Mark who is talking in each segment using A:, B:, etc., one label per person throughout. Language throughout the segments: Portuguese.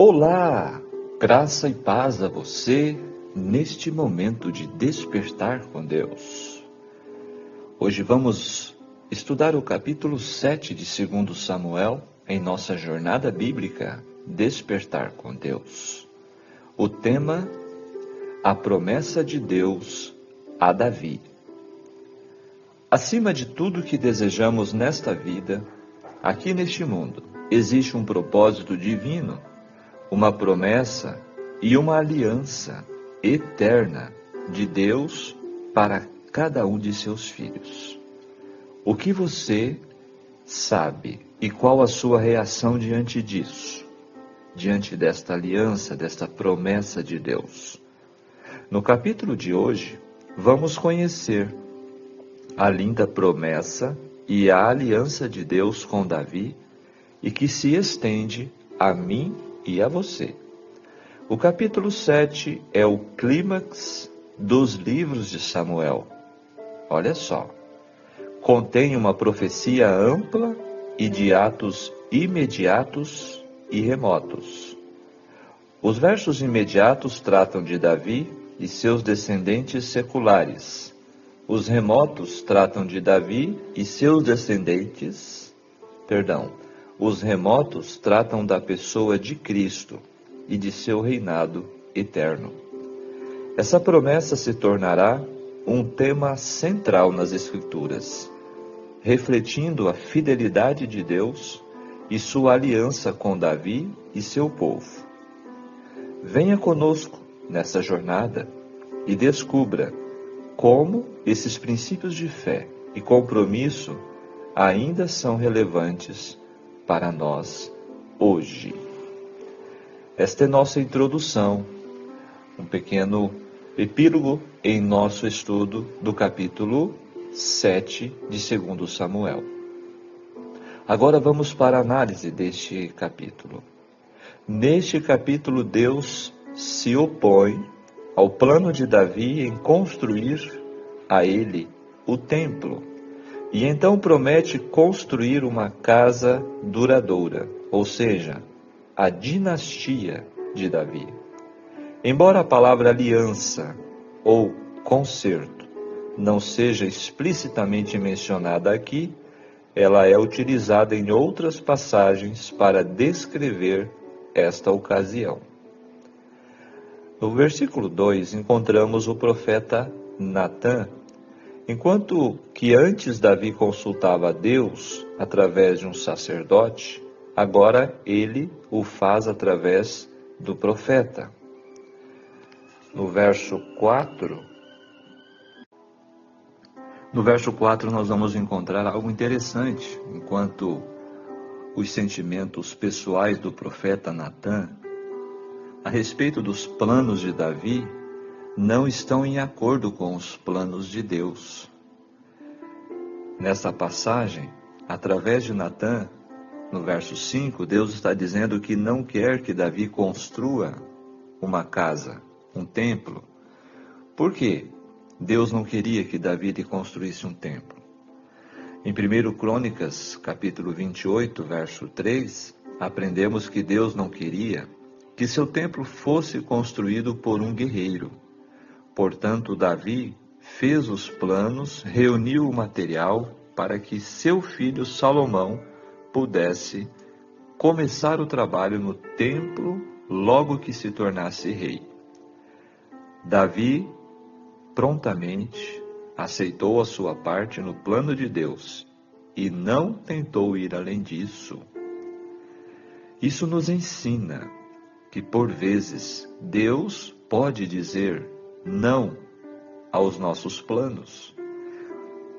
A: Olá, graça e paz a você neste momento de despertar com Deus. Hoje vamos estudar o capítulo 7 de 2 Samuel em nossa jornada bíblica Despertar com Deus. O tema, a promessa de Deus a Davi. Acima de tudo que desejamos nesta vida, aqui neste mundo, existe um propósito divino, uma promessa e uma aliança eterna de Deus para cada um de seus filhos. O que você sabe e qual a sua reação diante disso? Diante desta aliança, desta promessa de Deus? No capítulo de hoje, vamos conhecer a linda promessa e a aliança de Deus com Davi e que se estende a mim e a você. O capítulo 7 é o clímax dos livros de Samuel. Olha só, contém uma profecia ampla e de atos imediatos e remotos. Os versos imediatos tratam de Davi e seus descendentes seculares. Os remotos tratam de Davi e seus descendentes, os remotos tratam da pessoa de Cristo e de seu reinado eterno. Essa promessa se tornará um tema central nas Escrituras, refletindo a fidelidade de Deus e sua aliança com Davi e seu povo. Venha conosco nessa jornada e descubra como esses princípios de fé e compromisso ainda são relevantes para nós hoje. Esta é nossa introdução, um pequeno epílogo em nosso estudo do capítulo 7 de 2 Samuel. Agora vamos para a análise deste capítulo. Neste capítulo, Deus se opõe ao plano de Davi em construir a ele o templo. E então promete construir uma casa duradoura, ou seja, a dinastia de Davi. Embora a palavra aliança ou concerto não seja explicitamente mencionada aqui, ela é utilizada em outras passagens para descrever esta ocasião. No versículo 2 encontramos o profeta Natã. Enquanto que antes Davi consultava a Deus através de um sacerdote, agora ele o faz através do profeta. No verso 4 nós vamos encontrar algo interessante, enquanto os sentimentos pessoais do profeta Natã a respeito dos planos de Davi não estão em acordo com os planos de Deus. Nessa passagem, através de Natã, no verso 5, Deus está dizendo que não quer que Davi construa uma casa, um templo. Por quê? Deus não queria que Davi construísse um templo. Em 1 Crônicas, capítulo 28, verso 3, aprendemos que Deus não queria que seu templo fosse construído por um guerreiro. Portanto, Davi fez os planos, reuniu o material para que seu filho Salomão pudesse começar o trabalho no templo logo que se tornasse rei. Davi prontamente aceitou a sua parte no plano de Deus e não tentou ir além disso. Isso nos ensina que, por vezes, Deus pode dizer não aos nossos planos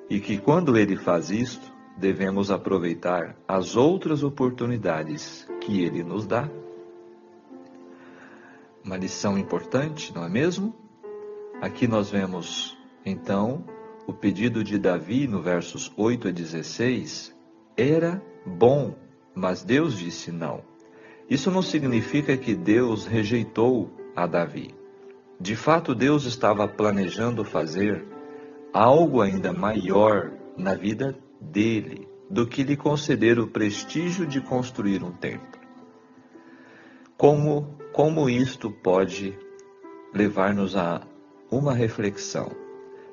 A: e que, quando Ele faz isto, devemos aproveitar as outras oportunidades que Ele nos dá. Uma lição importante, não é mesmo? Aqui nós vemos, então, o pedido de Davi no versos 8 a 16, era bom, mas Deus disse não. Isso não significa que Deus rejeitou a Davi. De fato, Deus estava planejando fazer algo ainda maior na vida dele do que lhe conceder o prestígio de construir um templo. Como isto pode levar-nos a uma reflexão?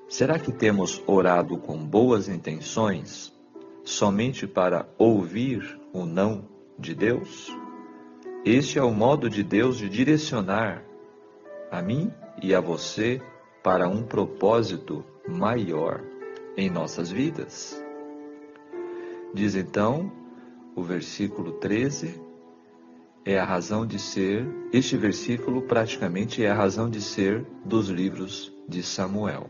A: Será que temos orado com boas intenções, somente para ouvir o não de Deus? Este é o modo de Deus de direcionar a mim e a você para um propósito maior em nossas vidas. Diz então o versículo 13, é a razão de ser, este versículo praticamente é a razão de ser dos livros de Samuel.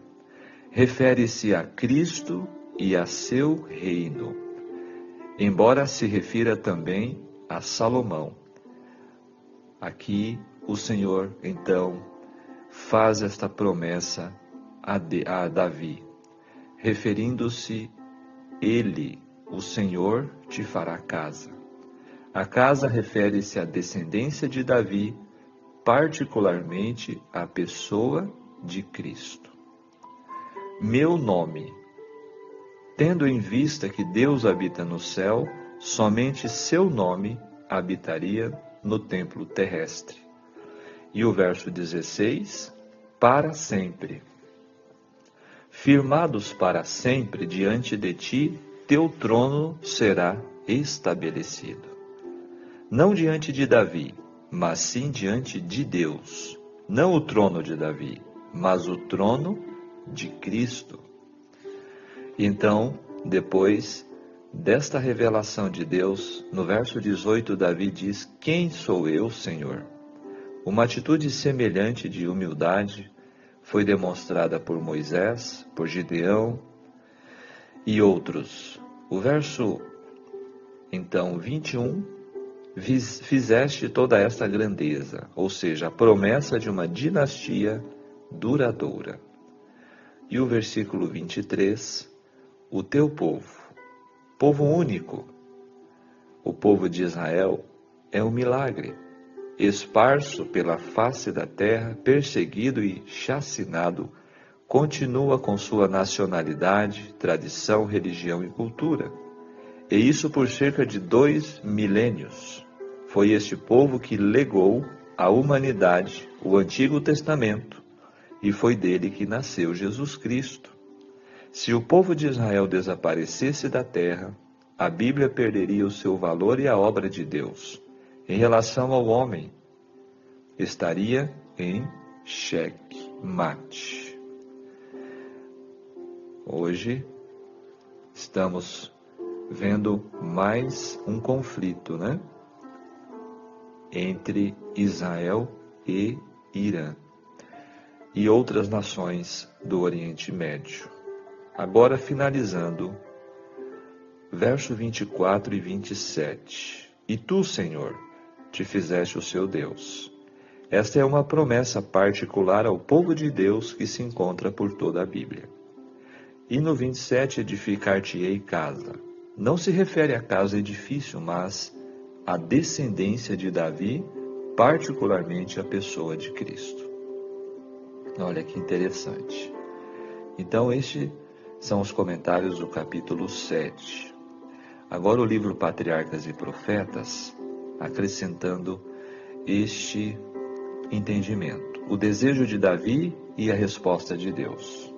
A: Refere-se a Cristo e a seu reino, embora se refira também a Salomão. Aqui o Senhor, então, faz esta promessa a Davi, referindo-se ele, o Senhor, te fará casa. A casa refere-se à descendência de Davi, particularmente à pessoa de Cristo. Meu nome, tendo em vista que Deus habita no céu, somente seu nome habitaria no templo terrestre. E o verso 16, para sempre. Firmados para sempre diante de ti, teu trono será estabelecido. Não diante de Davi, mas sim diante de Deus. Não o trono de Davi, mas o trono de Cristo. Então, depois desta revelação de Deus, no verso 18, Davi diz: quem sou eu, Senhor? Uma atitude semelhante de humildade foi demonstrada por Moisés, por Gideão e outros. O verso, então, 21, fizeste toda esta grandeza, ou seja, a promessa de uma dinastia duradoura. E o versículo 23, o teu povo único, o povo de Israel, é um milagre, esparso pela face da terra, perseguido e chacinado, continua com sua nacionalidade, tradição, religião e cultura. E isso por cerca de 2 milênios. Foi este povo que legou à humanidade o Antigo Testamento, e foi dele que nasceu Jesus Cristo. Se o povo de Israel desaparecesse da terra, a Bíblia perderia o seu valor e a obra de Deus. Em relação ao homem, estaria em xeque-mate. Hoje, estamos vendo mais um conflito, né? Entre Israel e Irã e outras nações do Oriente Médio. Agora finalizando, verso 24 e 27. E tu, Senhor, te fizeste o seu Deus. Esta é uma promessa particular ao povo de Deus que se encontra por toda a Bíblia. E no 27, edificar-te-ei casa. Não se refere a casa edifício, mas a descendência de Davi, particularmente a pessoa de Cristo. Olha que interessante. Então, estes são os comentários do capítulo 7. Agora o livro Patriarcas e Profetas, acrescentando este entendimento. O desejo de Davi e a resposta de Deus.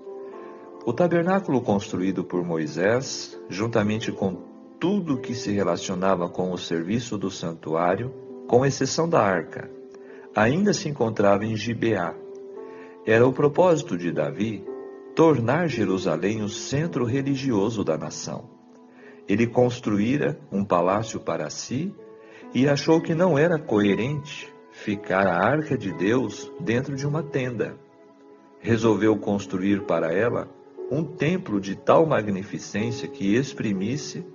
A: O tabernáculo construído por Moisés, juntamente com tudo que se relacionava com o serviço do santuário, com exceção da arca, ainda se encontrava em Gibeá. Era o propósito de Davi tornar Jerusalém o centro religioso da nação. Ele construíra um palácio para si e achou que não era coerente ficar a arca de Deus dentro de uma tenda. Resolveu construir para ela um templo de tal magnificência que exprimisse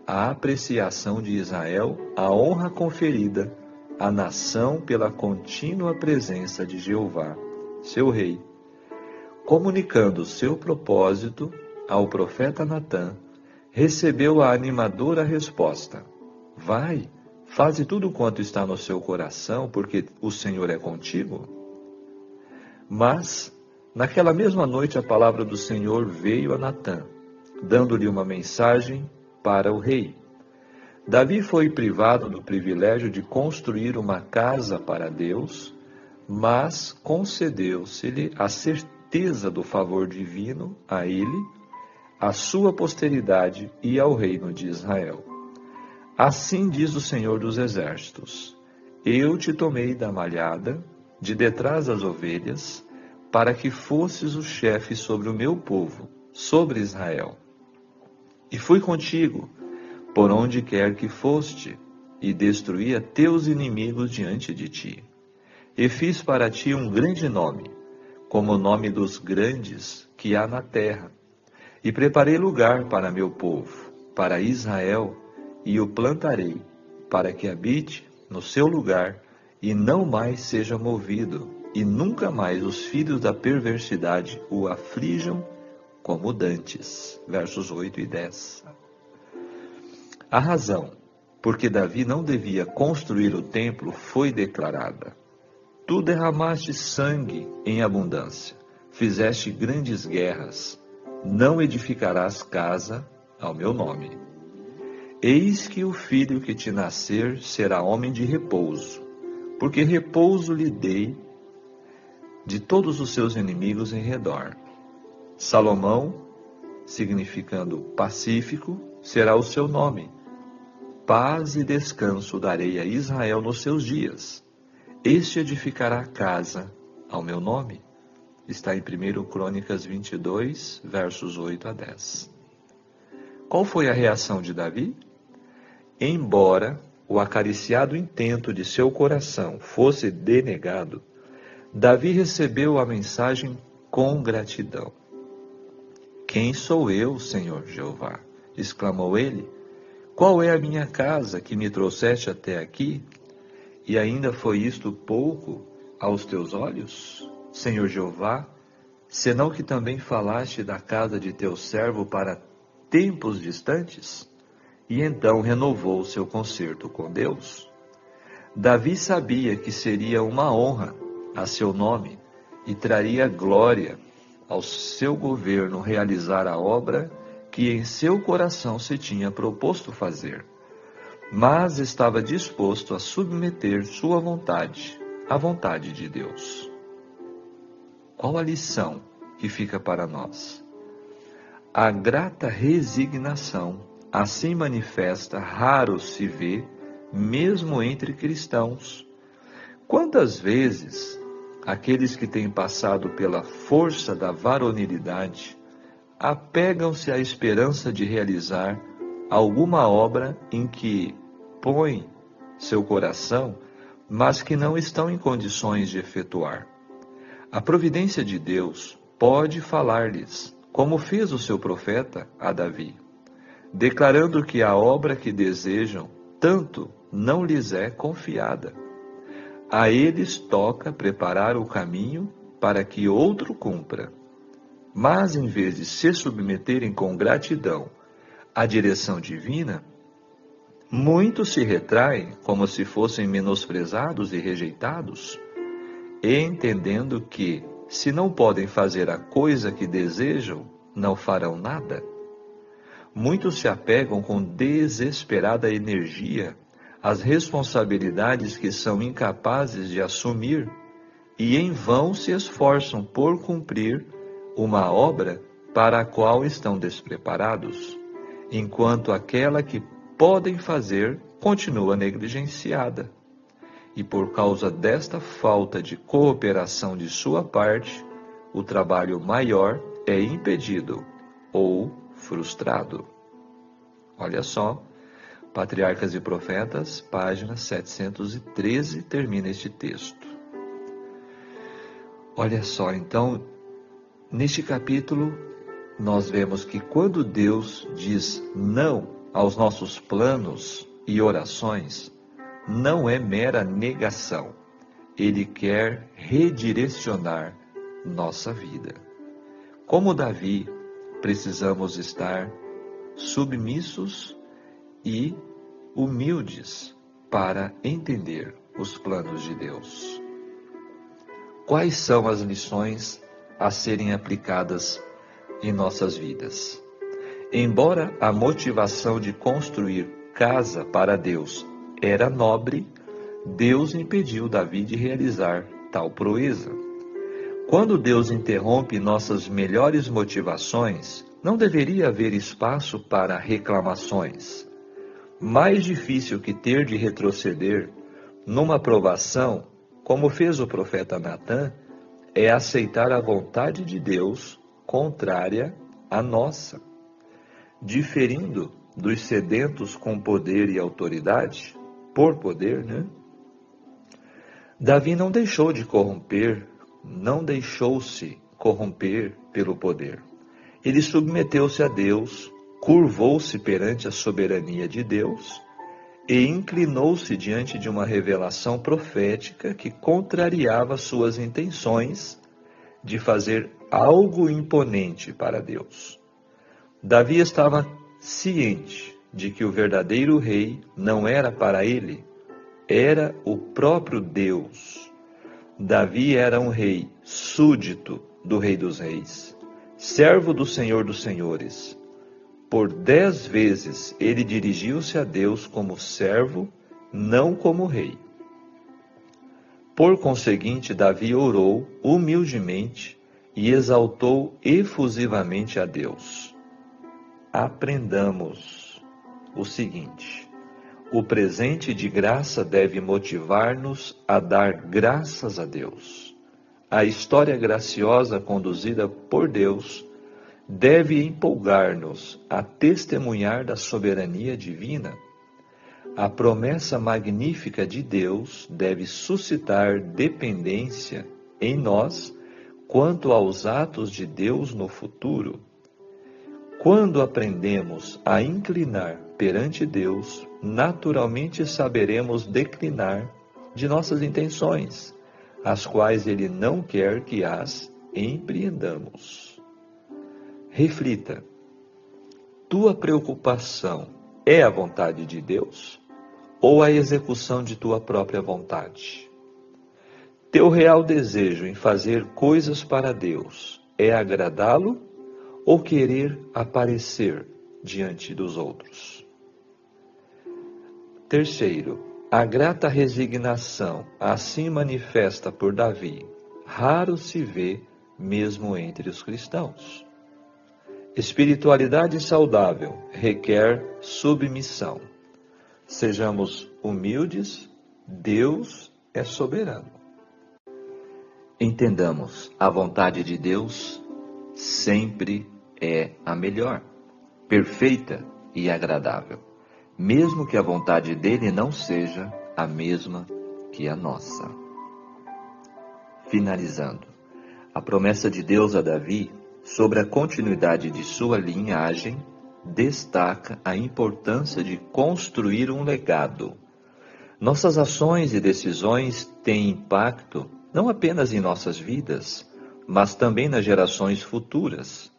A: a apreciação de Israel, a honra conferida à nação pela contínua presença de Jeová, seu rei. Comunicando seu propósito ao profeta Natã, recebeu a animadora resposta: vai, faze tudo quanto está no seu coração, porque o Senhor é contigo. Mas, naquela mesma noite, a palavra do Senhor veio a Natã, dando-lhe uma mensagem para o rei. Davi foi privado do privilégio de construir uma casa para Deus, mas concedeu-se-lhe a certeza do favor divino a ele, à sua posteridade e ao reino de Israel. Assim diz o Senhor dos Exércitos: Eu te tomei da malhada, de detrás das ovelhas, para que fosses o chefe sobre o meu povo, sobre Israel. E fui contigo, por onde quer que foste, e destruí teus inimigos diante de ti. E fiz para ti um grande nome, como o nome dos grandes que há na terra. E preparei lugar para meu povo, para Israel, e o plantarei, para que habite no seu lugar, e não mais seja movido, e nunca mais os filhos da perversidade o aflijam como dantes. Versos 8 e 10. A razão por que Davi não devia construir o templo foi declarada. Tu derramaste sangue em abundância, fizeste grandes guerras, não edificarás casa ao meu nome. Eis que o filho que te nascer será homem de repouso, porque repouso lhe dei de todos os seus inimigos em redor. Salomão, significando pacífico, será o seu nome. Paz e descanso darei a Israel nos seus dias. Este edificará casa ao meu nome. Está em 1 Crônicas 22, versos 8 a 10. Qual foi a reação de Davi? Embora o acariciado intento de seu coração fosse denegado, Davi recebeu a mensagem com gratidão. Quem sou eu, Senhor Jeová? Exclamou ele. Qual é a minha casa que me trouxeste até aqui? E ainda foi isto pouco aos teus olhos, Senhor Jeová, senão que também falaste da casa de teu servo para tempos distantes? E então renovou o seu concerto com Deus. Davi sabia que seria uma honra a seu nome e traria glória ao seu governo realizar a obra que em seu coração se tinha proposto fazer, mas estava disposto a submeter sua vontade à vontade de Deus. Qual a lição que fica para nós? A grata resignação assim manifesta raro se vê, mesmo entre cristãos. Quantas vezes aqueles que têm passado pela força da varonilidade apegam-se à esperança de realizar alguma obra em que põem seu coração, mas que não estão em condições de efetuar. A providência de Deus pode falar-lhes, como fez o seu profeta a Davi, declarando que a obra que desejam tanto não lhes é confiada. A eles toca preparar o caminho para que outro cumpra. Mas, em vez de se submeterem com gratidão à direção divina, muitos se retraem como se fossem menosprezados e rejeitados, entendendo que, se não podem fazer a coisa que desejam, não farão nada. Muitos se apegam com desesperada energia às responsabilidades que são incapazes de assumir e em vão se esforçam por cumprir uma obra para a qual estão despreparados, enquanto aquela que podem fazer continua negligenciada. E por causa desta falta de cooperação de sua parte, o trabalho maior é impedido ou frustrado. Olha só, Patriarcas e Profetas, página 713, termina este texto. Olha só, então, neste capítulo, nós vemos que quando Deus diz não aos nossos planos e orações, não é mera negação. Ele quer redirecionar nossa vida. Como Davi, precisamos estar submissos e humildes para entender os planos de Deus. Quais são as lições a serem aplicadas em nossas vidas? Embora a motivação de construir casa para Deus era nobre, Deus impediu Davi de realizar tal proeza. Quando Deus interrompe nossas melhores motivações, não deveria haver espaço para reclamações. Mais difícil que ter de retroceder numa provação, como fez o profeta Natã, é aceitar a vontade de Deus contrária à nossa. Diferindo dos sedentos com poder e autoridade, por poder, Davi não deixou-se corromper pelo poder. Ele submeteu-se a Deus, curvou-se perante a soberania de Deus e inclinou-se diante de uma revelação profética que contrariava suas intenções de fazer algo imponente para Deus. Davi estava ciente de que o verdadeiro rei não era para ele, era o próprio Deus. Davi era um rei súdito do Rei dos Reis, servo do Senhor dos Senhores. Por 10 vezes ele dirigiu-se a Deus como servo, não como rei. Por conseguinte, Davi orou humildemente e exaltou efusivamente a Deus. Aprendamos o seguinte: o presente de graça deve motivar-nos a dar graças a Deus. A história graciosa conduzida por Deus deve empolgar-nos a testemunhar da soberania divina. A promessa magnífica de Deus deve suscitar dependência em nós quanto aos atos de Deus no futuro. Quando aprendemos a inclinar perante Deus, naturalmente saberemos declinar de nossas intenções, as quais Ele não quer que as empreendamos. Reflita: tua preocupação é a vontade de Deus ou a execução de tua própria vontade? Teu real desejo em fazer coisas para Deus é agradá-lo ou querer aparecer diante dos outros? Terceiro, a grata resignação assim manifesta por Davi raro se vê mesmo entre os cristãos. Espiritualidade saudável requer submissão. Sejamos humildes, Deus é soberano. Entendamos, a vontade de Deus sempre é a melhor, perfeita e agradável, mesmo que a vontade dele não seja a mesma que a nossa. Finalizando, a promessa de Deus a Davi sobre a continuidade de sua linhagem destaca a importância de construir um legado. Nossas ações e decisões têm impacto não apenas em nossas vidas, mas também nas gerações futuras.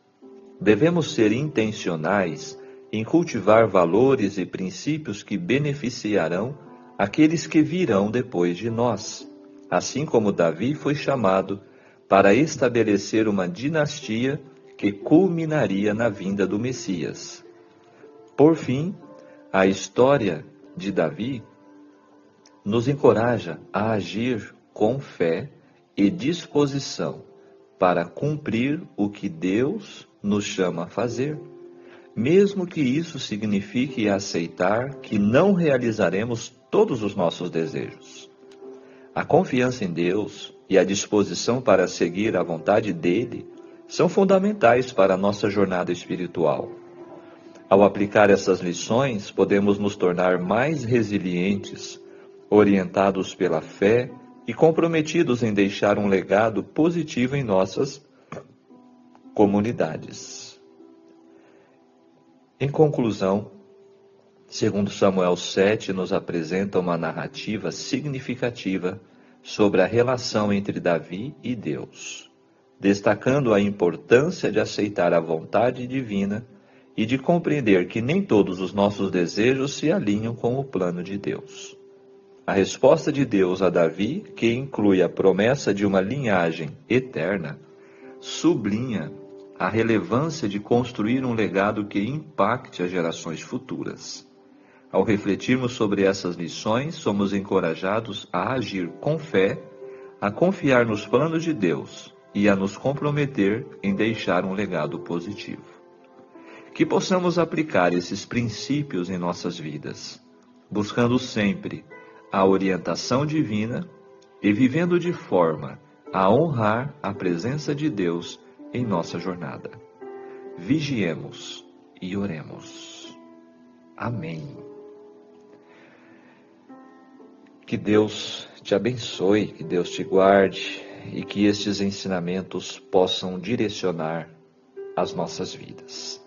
A: Devemos ser intencionais em cultivar valores e princípios que beneficiarão aqueles que virão depois de nós, assim como Davi foi chamado para estabelecer uma dinastia que culminaria na vinda do Messias. Por fim, a história de Davi nos encoraja a agir com fé e disposição para cumprir o que Deus nos chama a fazer, mesmo que isso signifique aceitar que não realizaremos todos os nossos desejos. A confiança em Deus e a disposição para seguir a vontade dele são fundamentais para a nossa jornada espiritual. Ao aplicar essas lições, podemos nos tornar mais resilientes, orientados pela fé e comprometidos em deixar um legado positivo em nossas comunidades. Em conclusão, 2 Samuel 7 nos apresenta uma narrativa significativa sobre a relação entre Davi e Deus, destacando a importância de aceitar a vontade divina e de compreender que nem todos os nossos desejos se alinham com o plano de Deus. A resposta de Deus a Davi, que inclui a promessa de uma linhagem eterna, sublinha a relevância de construir um legado que impacte as gerações futuras. Ao refletirmos sobre essas lições, somos encorajados a agir com fé, a confiar nos planos de Deus e a nos comprometer em deixar um legado positivo. Que possamos aplicar esses princípios em nossas vidas, buscando sempre a orientação divina e vivendo de forma a honrar a presença de Deus em nossa jornada. Vigiemos e oremos. Amém. Que Deus te abençoe, que Deus te guarde e que estes ensinamentos possam direcionar as nossas vidas.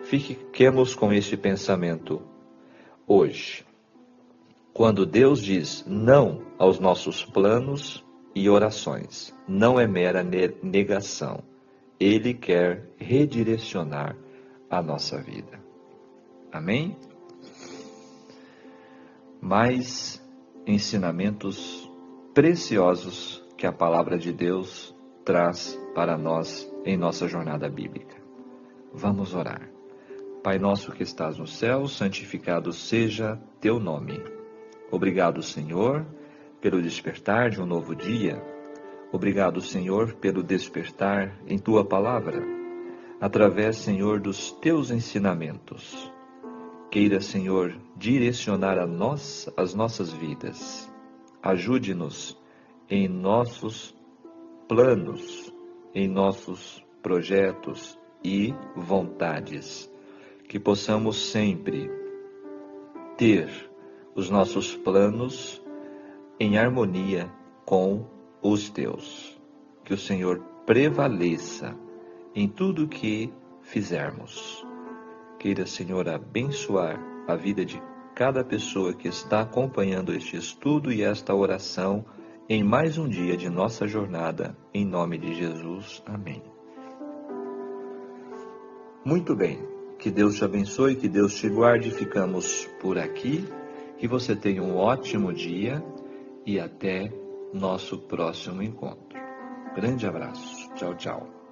A: Fiquemos com este pensamento hoje. Quando Deus diz não aos nossos planos e orações, não é mera negação. Ele quer redirecionar a nossa vida. Amém? Mais ensinamentos preciosos que a palavra de Deus traz para nós em nossa jornada bíblica. Vamos orar. Pai nosso que estás no céu, santificado seja teu nome. Obrigado, Senhor, pelo despertar de um novo dia. Obrigado, Senhor, pelo despertar em tua palavra, através, Senhor, dos teus ensinamentos. Queira, Senhor, direcionar as nossas vidas. Ajude-nos em nossos planos, em nossos projetos e vontades. Que possamos sempre ter os nossos planos em harmonia com os teus. Que o Senhor prevaleça em tudo que fizermos. Queira, Senhor, abençoar a vida de cada pessoa que está acompanhando este estudo e esta oração em mais um dia de nossa jornada, em nome de Jesus. Amém. Muito bem, que Deus te abençoe, que Deus te guarde. Ficamos por aqui, que você tenha um ótimo dia e até nosso próximo encontro. Grande abraço, tchau, tchau.